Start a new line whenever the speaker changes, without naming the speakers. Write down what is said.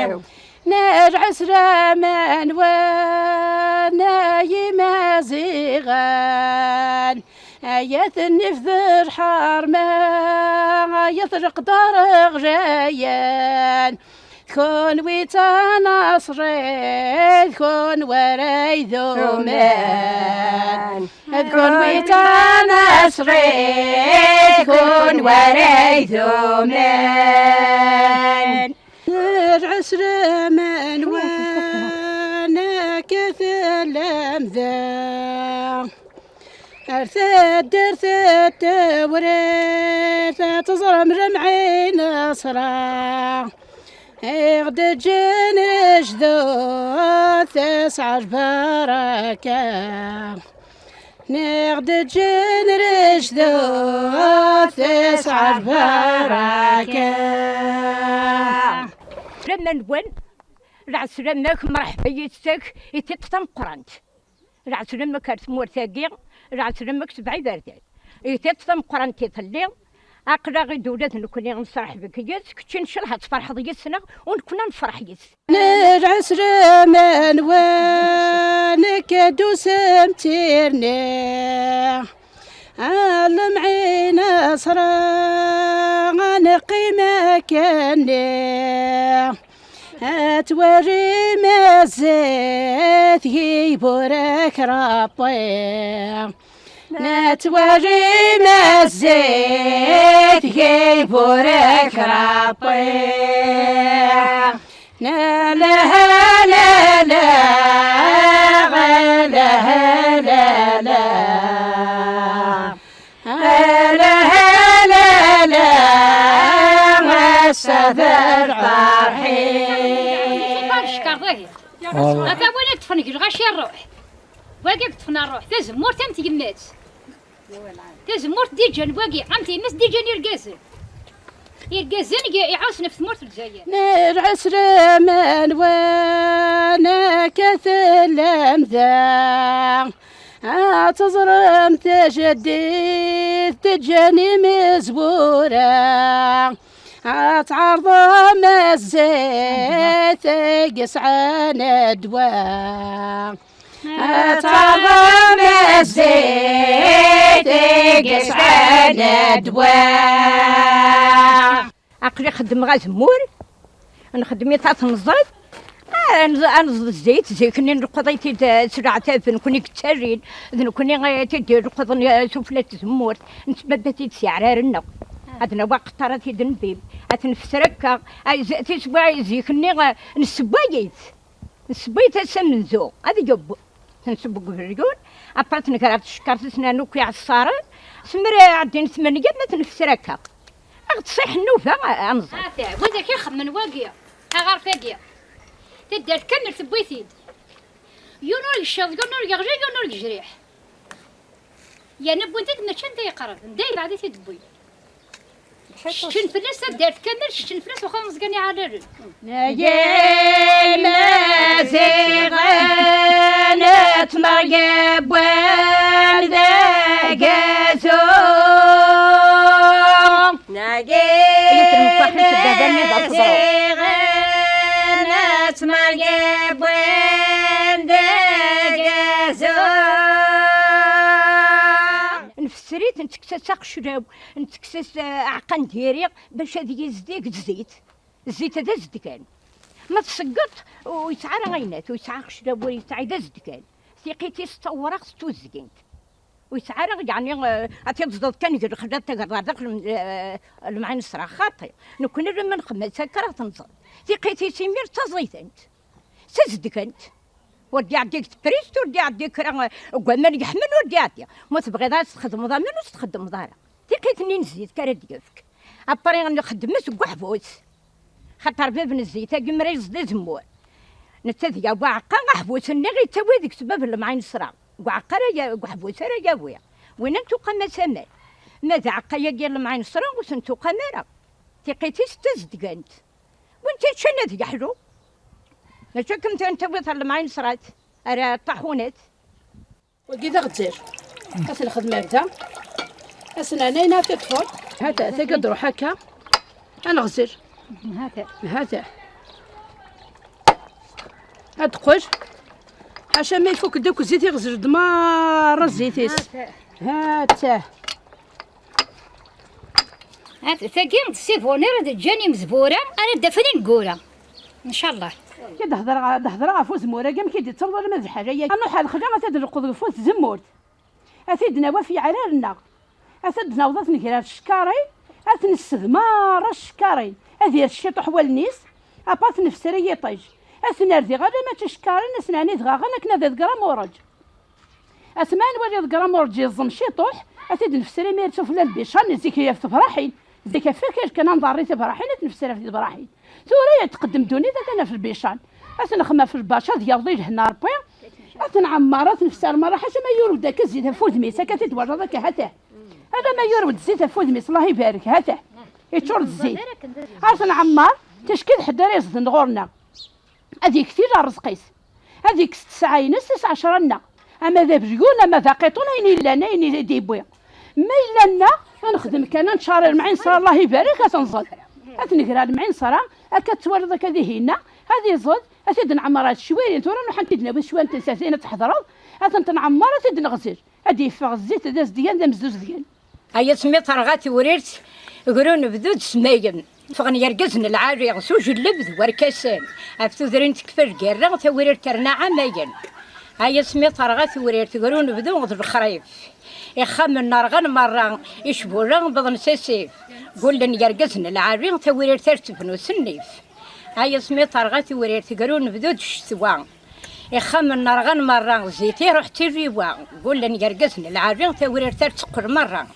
الحيو نرعس رامان ونايم زيغان يثني في ذر حرما يطرق دار غجيان كون ويتا نصري كون وراي ذومان كون ويتا نصري كون وراي ذومان نرعس رمان وانا كثل امذا ارثد وريث تزرم رمعي نصرا غد جنش ذو تسعر بركة نغد جنش ذو تسعر بركة
لما نبون العس لماك مرحبا يتساك يتطم قرانت العس لماك ارثمور ثاقي العس لماك سبعي باردان يتطم قرانت يطلي أقرأ غي دولة نكوني نصرح بك يس كتشين شلها تفرح ضيسنا ونكون نفرح يس
نرعس رمان ونكدو سمتيرني علم عين أسرى نقي مكاني أتوري مزيت يبورك ربي نتوري مزيت يبورك ربي لا لا لا لا لا لا لا لا لا السفر فرحي
شكر ضهي هذا ولا تفنق غاشي الروح واقع تفنى الروح تزمور تمتي قمات تزمور ديجان واقع عمتي مس ديجان يرقازن يعاوس نفس مورت الجاية
نرعس رمان وانا كثل امذا تزرم تجديد تجاني مزبورة تعرض مزيت قسعان الدواء تعرض مزيت قسعان الدواء
عقلي خدم غا زمور نخدم يطاط نزاد نزد الزيت زي كني نرقضي تسرع تافن كوني كتارين ذن كوني تدير رقضن سفلة زمور نتبدتي تسعرار النق هذا وقت ترى تيدن بيب أتنفسرك تسبع زي كني نسبايت تسمن ذو هذا جب نسبق في الرجول أبرت نكرت شكرت سنانوك يا عصارة سمر عدين ثمانية ما تنفسرك تصيح النوفة أنظر
هذا وذاك يخمن واقية أغار فاقية تدير تكمل تبويثيد يونور الشوط يونور يغجي يونور الجريح يا نبو انت ما شن داي قرب داي بعد تدبوي شن فلس تدير تكمل شن فلس وخلص قني على الرد
يا ما زغنت مرقب والذاك زوم زغنت مرقب والذاك زوم
نفسريت نتكسس شراب نتكسس عقن ديريق باش هذا يزديك الزيت هذا زدكان ما تسقط ويتعرى غينات ويتعرى شراب ويتعرى زدكان ثقيتي ستورق ستوزكنت ويتعرى يعني أتيضد كان يقول خدت داخل المعين الصراخ خاطي نكون لما نخمم سكرة تنصل ثقيتي سمير تزيتنت سزدكنت ودي عديك تبريست ودي عديك قوامن يحمل ودي عديك ما تبغي ذا تخدم ضامن وتخدم ضارة ثقيتني نزيد كرد يفك أبري نخدم مسك وحبوس خاطر باب الزيت قمري زدي زمور نتذيا وعقا حبوس النغي تويدك سبب المعين الصراع وعقا يا حبوس يا ويا وين انتو قما سمال ماذا عقا يا ديال المعين الصراع وسنتو قمارة ثقيتي ستزدقنت وانت شنو ذي حلو نشكم انت ويث المعين الصراع أرى طاحونات
وكذا غتزير أسن خدمة هكذا أسن أنا تدخل هذا تقدر هكا أنا غزير هذا هاد قوش حاشا ما يفوك داك الزيت يغزر دمار الزيتيس هاتا
ثقي السيفونير جاني مزبوره انا دافني نقولها ان شاء الله.
كي تهضر غافوز مورا كاع كي تصور ما الحاجه هي انا حال خرجه ما تدرقوا فوز زمورت افيدنا وفي عرارنا افدنا وضات نكرا الشكاري اتنستثمار الشكارين هذه الشيط حوال النيس اباط نفسري يطيج اثناردي غير ما تشكارين اسناني دغا غنا كنا ذا غرام ورج اسمان ولي غرام ورج يزم شيطوح افيد نفسري ما تشوف لا البيشان زيك هي تفرحين زيك فاكر كان نضري تفرحين نفسري في تفرحين ثورة تقدم دوني ذا انا في البيشان اثنخما في الباشا ديال ضيج هنا ربي اتنعمرات نفس المره حتى ما يورد داك الزيت فود ميسا كتتورد داك هاته هذا ما يورد الزيت فود ميس الله يبارك هاته يتشرد الزيت عرفت نعمر تشكيل حدا ريز نغورنا هذيك كثير رزقيس هذيك 6 ساعه ينس 9 10 لنا اما ذا بريون ما ذا قيطون هيني لنا هيني ديبوي ما لنا نخدم كان نشاري المعين صرا الله يبارك تنزل اتنقرا المعين صرا كتورد داك هذه هنا هذه زود أسيد نعمر هاد الشويرين تورا نروح نتدنا بشوان تنساسين تحضروا أثن تنعمر أسيد نغسل هادي يفغ الزيت داز ديال دا مزوز ديال
هيا سميت رغاتي وريرت يقولون بدود سماين فغن يرقزن العاري غسوج اللبذ وركاسان أفتو ذرين تكفر قرا توريرت ترنا عماين هيا سميت رغاتي وريرت يقولون بدو غض الخريف يخم النار مرة يشبورا بضن سيسيف قول لن يرقزن العاري توريرت ترتفنو سنيف هيا سميت رغاتي وريت قالون بدود الشتوى يخم النار مرة زيتي رحت الريوان قول لن يرقزن العارين توريت تسقر مرة